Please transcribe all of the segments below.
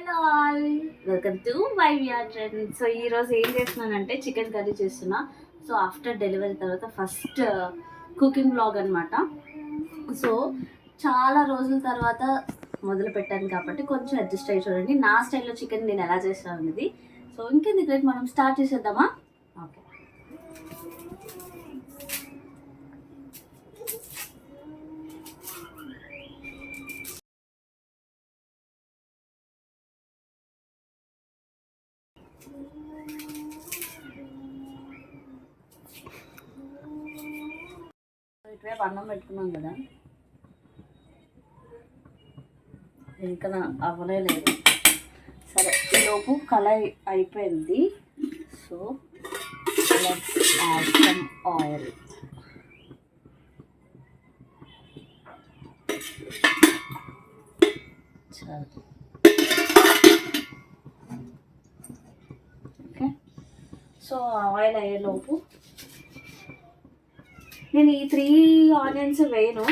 Hello all, welcome to my VR Trend. So ఈరోజు ఏం చేస్తున్నానంటే చికెన్ కర్రీ చేస్తున్నా. సో ఆఫ్టర్ డెలివరీ తర్వాత ఫస్ట్ కుకింగ్ బ్లాగ్ అనమాట. సో చాలా రోజుల తర్వాత మొదలు పెట్టాను కాబట్టి కొంచెం అడ్జస్ట్ అయ్యి చూడండి నా స్టైల్లో చికెన్ నేను ఎలా చేస్తాను అనేది. సో ఇంకెందుకు రేపు మనం స్టార్ట్ చేసేద్దామా? ఓకే. ఇటువైపు అన్నం పెట్టుకున్నాం కదా, ఇంకా అవ్వలే లేదు. సరే, ఈలోపు కళాయి అయిపోయింది. So let's add some oil. Okay, so oil అయ్యేలోపు నేను ఈ 3 ఆనియన్స్ వేయను.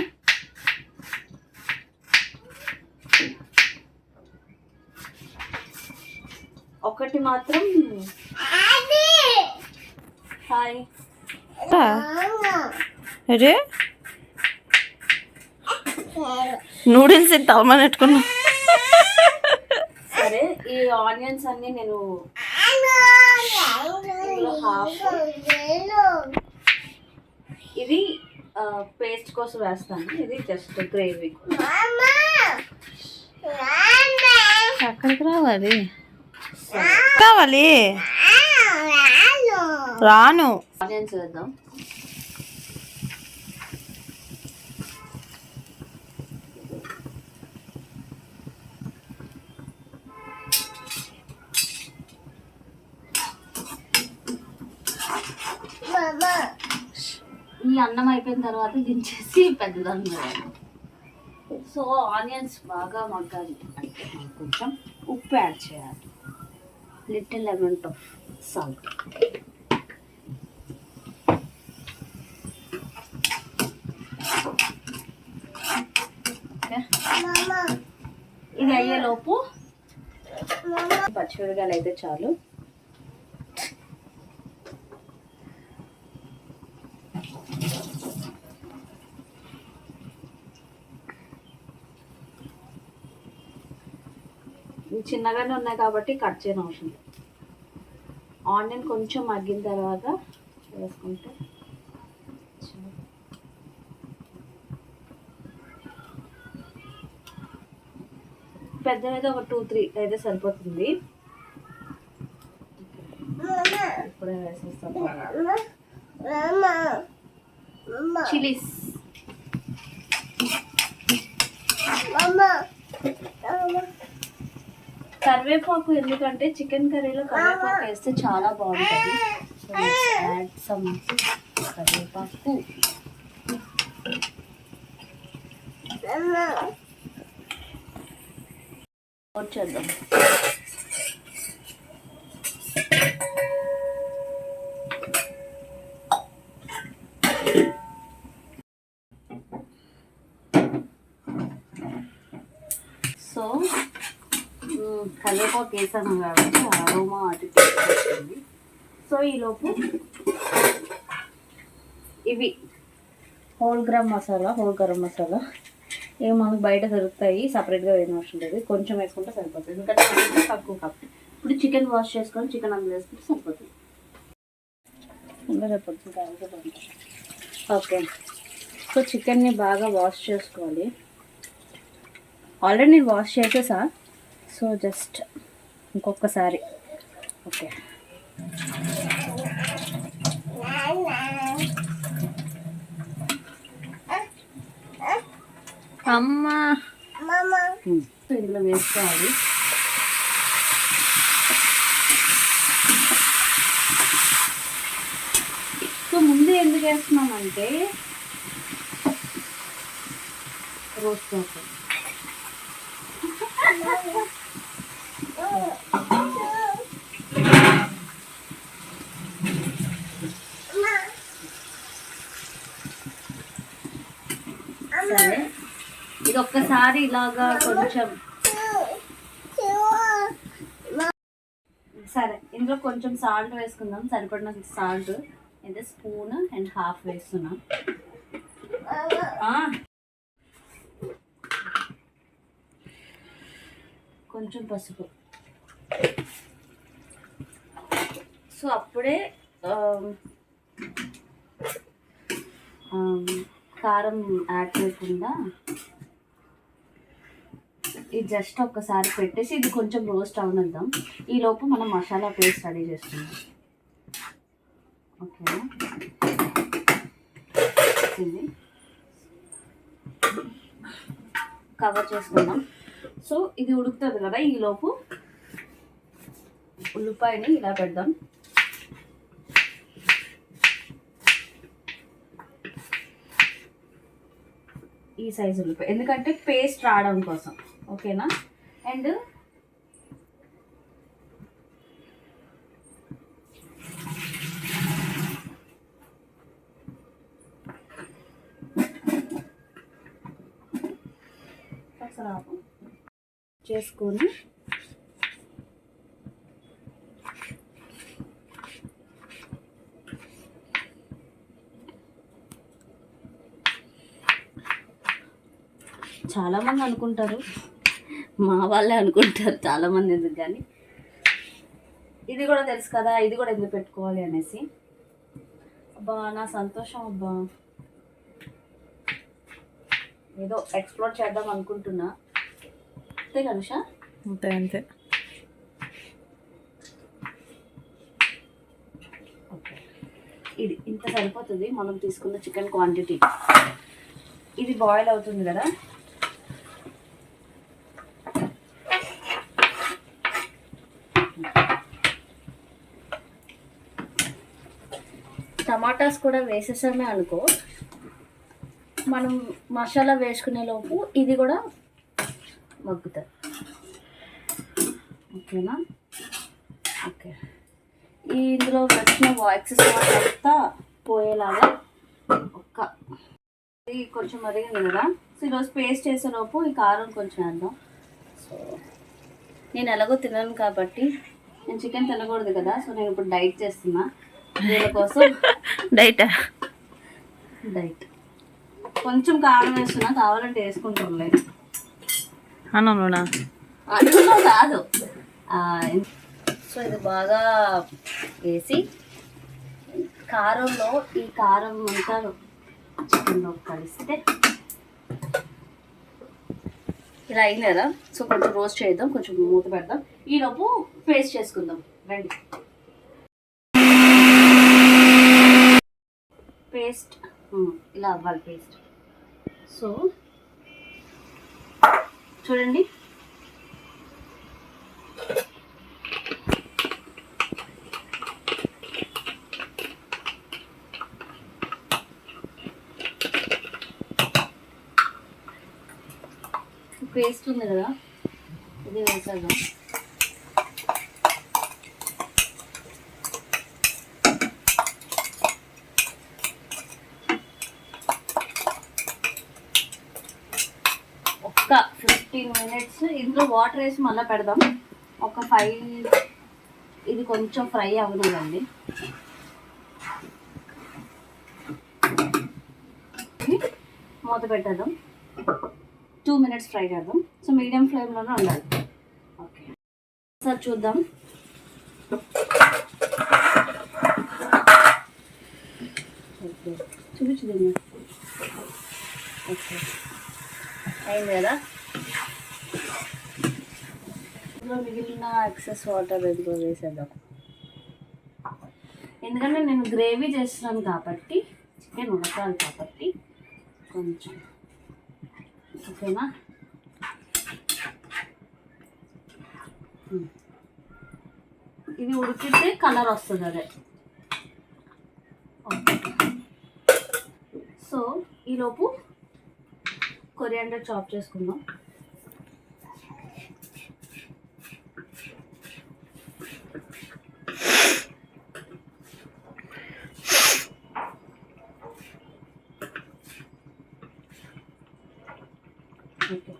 ఒకటి మాత్రం హాయ్ అరే నూడిల్స్ తలమని పెట్టుకున్నా. సరే, ఈ ఆనియన్స్ అన్ని నేను హాఫ్ ఇది పేస్ట్ కోసం వేస్తాను, ఇది జస్ట్ గ్రేవీ. అక్కడికి రావాలి కావాలి రాను. ఆనియన్స్ వేద్దాం. ఈ అన్నం అయిపోయిన తర్వాత దించేసి పెద్దదాన్ని వేయాలి. సో ఆనియన్స్ బాగా మగ్గాలి అంటే కొంచెం ఉప్పు యాడ్ చేయాలి, లిటిల్ అమౌంట్ ఆఫ్ సాల్ట్. ఇది అయ్యేలోపు పచ్చిమిరకాయలు అయితే చాలు. చిన్నగానే ఉన్నాయి కాబట్టి కట్ చేయని అవసరం లేదు. ఆనియన్ కొంచెం మగ్గిన తర్వాత వేసుకుంటే పెద్దదైతే ఒక 2-3 అయితే సరిపోతుంది. ఇప్పుడే వేసేస్తాం చిల్లీస్. కరివేపాకు ఎందుకంటే చికెన్ కర్రీలో కరివేపాకు వేస్తే చాలా బాగుంటుంది. సో యాడ్ సమ్ కరివేపాకు. వచ్చేద్దాం. సో కరివేపాకు వేసాను కాబట్టి అరోమా అటు వచ్చింది. సో ఈలోపు ఇవి హోల్ గరం మసాలా ఏమి మనకు బయట దొరుకుతాయి, సపరేట్గా వేయని అవసరం లేదు. కొంచెం వేసుకుంటే సరిపోతుంది, ఎందుకంటే తక్కువ కాబట్టి. ఇప్పుడు చికెన్ వాష్ చేసుకొని చికెన్ అందులో వేసుకుంటే సరిపోతుంది. ఓకే, సో చికెన్ని బాగా వాష్ చేసుకోవాలి. ఆల్రెడీ నేను వాష్ చేసేసా, సో జస్ట్ ఇంకొకసారి. ఓకే, అమ్మా ఇందులో వేసుకోవాలి. సో ముందు ఎందుకు వేస్తున్నామంటే రోస్ట్ అవుతుంది. సరే, ఇది ఒక్కసారి ఇలాగా కొంచెం సరే, ఇందులో కొంచెం సాల్ట్ వేసుకుందాం, సరిపడిన సాల్ట్. అయితే 1.5 స్పూన్ వేస్తున్నా. కొంచెం పసుపు. సో అప్పుడే కారం యాడ్ చేయకుండా ఇది జస్ట్ ఒక్కసారి పెట్టేసి ఇది కొంచెం రోస్ట్ అవనిద్దాం. ఈలోపు మనం మసాలా పేస్ట్ రెడీ చేసుకుందాం. ఓకేనా, కవర్ చేసుకుందాం. సో ఇది ఉడుకుతుంది కదా, ఈలోపు ఉల్లిపాయని ఇలా పెడదాం. ఈ సైజు ఉల్లిపాయ, ఎందుకంటే పేస్ట్ రావడం కోసం. ఓకేనా, అండ్ చేసుకొని చాలామంది అనుకుంటారు, మా వాళ్ళే అనుకుంటారు చాలామంది, ఎందుకు కానీ ఇది కూడా తెలుసు కదా, ఇది కూడా ఎందుకు పెట్టుకోవాలి అనేసి. అబ్బా నా సంతోషం, అబ్బా ఏదో ఎక్స్ప్లోర్ చేద్దాం అనుకుంటున్నా. అంతే కనుష, అంతే అంతే. ఓకే, ఇది ఇంత సరిపోతుంది మనం తీసుకున్న చికెన్ క్వాంటిటీ. ఇది బాయిల్ అవుతుంది కదా, టమాటాస్ కూడా వేసేసామే అనుకో, మనం మసాలా వేసుకునే లోపు ఇది కూడా మగ్గుతుంది. ఓకేనా, ఓకే. ఇందులో వచ్చిన ఎక్సెస్ వాటర్ అంతా పోయేలాగా ఇది కొంచెం మరిగింది కదా. సో ఈరోజు పేస్ట్ చేసేలోపు ఈ కారం కొంచెం వేద్దాం. సో నేను ఎలాగో తినను కాబట్టి, నేను చికెన్ తినకూడదు కదా, సో నేను ఇప్పుడు డైట్ చేస్తున్నా. దీనికోసం డైట్ కొంచెం కారం వేస్తున్నా, కావాలంటే వేసుకుంటాంలే. అన్నంలోనా? అన్నంలో కాదు. సో ఇది బాగా వేసి కారంలో ఈ కారం అంతా చికెన్లో కలిస్తే ఇలా అయింది కదా. సో కొంచెం రోస్ట్ చేద్దాం, కొంచెం మూత పెడదాం, ఈలోపు పేస్ట్ చేసుకుందాం. రండి, పేస్ట్ ఇలా అవ్వాలి పేస్ట్. సో చూడండి, పేస్ట్ ఉంది కదా, ఇది వేసేద్దాం. ఒక 15 minutes ఇందులో వాటర్ వేసి మళ్ళీ పెడదాం. ఒక 5, ఇది కొంచెం ఫ్రై అవ్వదండి. మూత పెట్టేద్దాం, 2 minutes ఫ్రై చేద్దాం. సో మీడియం ఫ్లేమ్లోనే ఉండాలి. ఓకే, సార్ చూద్దాం. ఓకే, చూపించు. ఓకే, అయింది కదా. ఇందులో మిగిలిన ఎక్సెస్ వాటర్ ఇందులో వేసేద్దాం. ఎందుకంటే నేను గ్రేవీ చేస్తున్నాను కాబట్టి, చికెన్ ఉడకాలి కాబట్టి కొంచెం. ఓకేనా, ఇది ఉడికితే కలర్ వస్తుంది అదే. ఓకే, సో ఈలోపు కొరియాండర్ చాప్ చేసుకుందాం. ఓకే,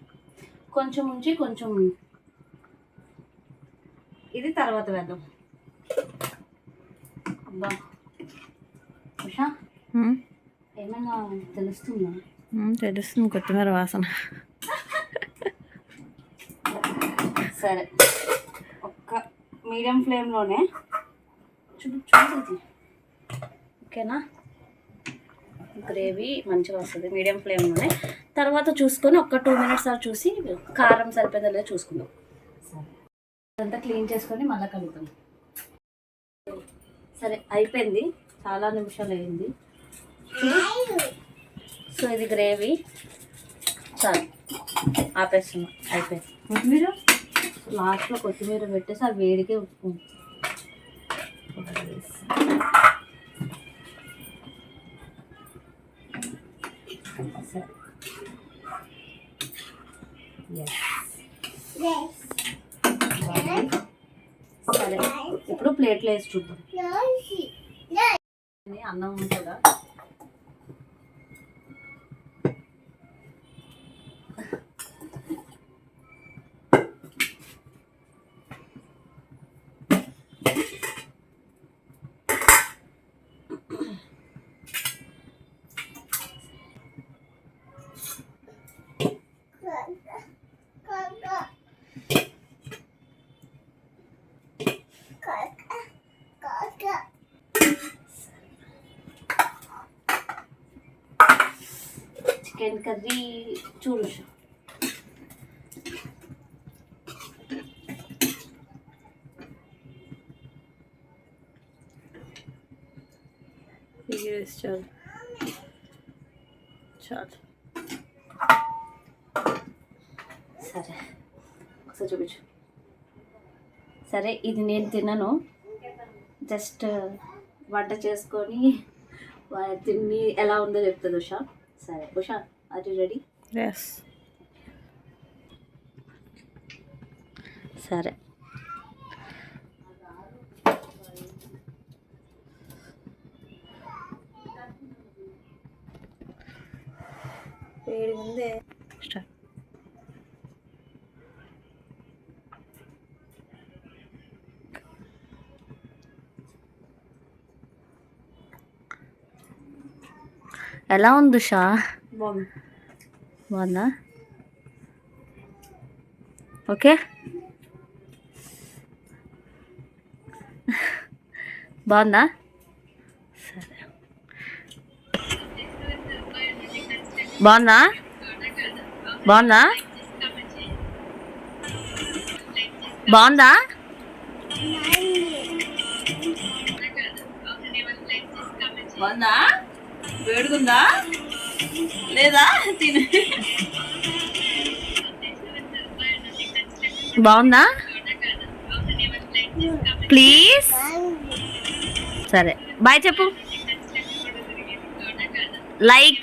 కొంచెం ఉంచి కొంచెం ఇది తర్వాత వేద్దాం. అబ్బా ఉషా ఉమ్, ఏమైనా తెలుస్తుందా? తెలుస్తుంది కొత్తిమీర వాసన. సరే ఒక్క మీడియం ఫ్లేమ్లోనే చూడు ఓకేనా? గ్రేవీ మంచిగా వస్తుంది మీడియం ఫ్లేమ్లోనే. తర్వాత చూసుకొని ఒక 2 minutes చూసి కారం సరిపోయిందో లేదో చూసుకుందాం. సరే అదంతా క్లీన్ చేసుకొని మళ్ళీ కలుగుతాం. సరే అయిపోయింది, చాలా నిమిషాలు అయింది. సో ఇది గ్రేవీ చాలు, ఆపేస్తున్నాం. అయిపోయింది. కొత్తిమీర లాస్ట్లో కొత్తిమీర పెట్టేసి ఆ వేడికే ఉప్పు సరే. సరే ఇప్పుడు ప్లేట్లో వేసి చూద్దాం. అన్నం ఉంటుందా? చికెన్ కర్రీ చూడు. చాలు చాలు. సరే ఒకసారి చూపించు. సరే ఇది నేను తినను, జస్ట్ వంట చేసుకొని తిని ఎలా ఉందో చెప్తుంది ఉషా. సరే Usha, are you ready? Yes. సరే వేడి ముందే స్టార్ట్. ఎలా ఉంది ఉషా? బాగుంది. బాగుందా? ఓకే బాగుందా? సరే బాగుందా? బాగుందా? బాగుందా? బాగుందా? వేడుకుందా లేదా? తినే బాగుందా? ప్లీజ్. సరే బాయ్ చెప్పు. లైక్